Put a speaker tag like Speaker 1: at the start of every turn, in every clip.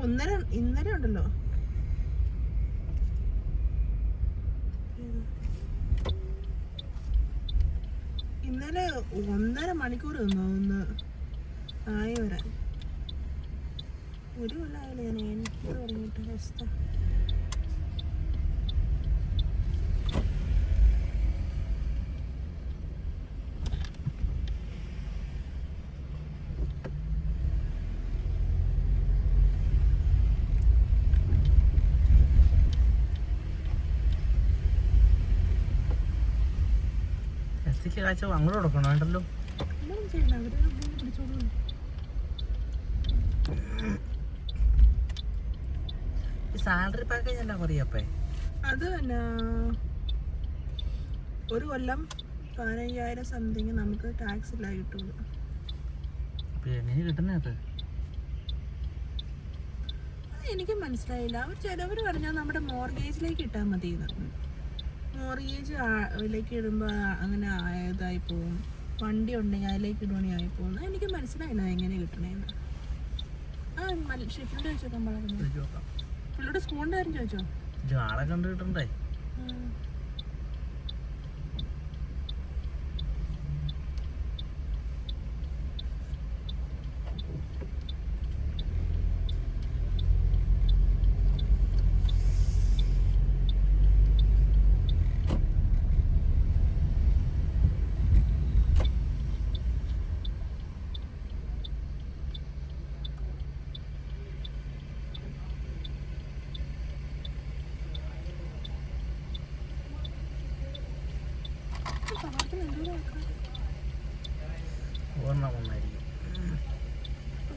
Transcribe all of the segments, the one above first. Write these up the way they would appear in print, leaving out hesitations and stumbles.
Speaker 1: ഇന്നലെ ഉണ്ടല്ലോ ഇന്നലെ 1.5 മണിക്കൂർ ഒന്ന് ആയി വരാൻ. ഒരു കൊല്ലമായില്ലേ ഞാൻ എനിക്ക് തുടങ്ങിയിട്ട് അവസ്ഥ.
Speaker 2: കാഴ്ച അങ്ങോട്ട് കൊടുക്കണം വേണ്ടല്ലോ. സാലറി പാക്കേജ് എന്നാ പറയപ്പേ?
Speaker 1: അത് തന്നെ ഒരു കൊല്ലം 15,000 സംതിങ് നമുക്ക് ടാക്സ് ഇല്ല കിട്ടുള്ളൂ.
Speaker 2: എങ്ങനെ കിട്ടുന്നത്?
Speaker 1: എനിക്ക് മനസ്സിലായില്ല. ചിലവർ പറഞ്ഞാൽ നമ്മുടെ മോർഗേജിലേക്ക് ഇട്ടാൽ മതി. മോർഗേജിലേക്ക് ഇടുമ്പോൾ അങ്ങനെ ഇതായി പോവും. വണ്ടി ഉണ്ടെങ്കിൽ അതിലേക്ക് ഇടുവാണെങ്കിൽ ആയി പോകുന്നു. എനിക്ക് മനസ്സിലായില്ല എങ്ങനെ കിട്ടണേന്ന്. ഷിഫ്റ്റിലോട് ചോദിച്ചോക്കാൻ പറഞ്ഞു. പുള്ളിയുടെ സ്കൂളിൻ്റെ കാര്യം ചോദിച്ചോ?
Speaker 2: ആളെ കണ്ടു കിട്ടണ്ടേ?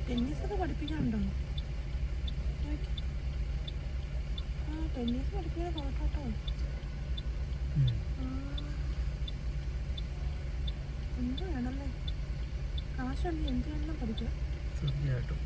Speaker 1: ടെന്നീസൊക്കെ പഠിപ്പിക്കാനുണ്ടോ? ടെന്നീസ് പഠിപ്പിക്കാൻ കുഴപ്പട്ടോ. എന്ത് വേണമല്ലേ? കാശുണ്ടെങ്കിൽ എന്ത് വേണമെങ്കിലും പഠിക്കാം.
Speaker 2: തീർച്ചയായിട്ടും.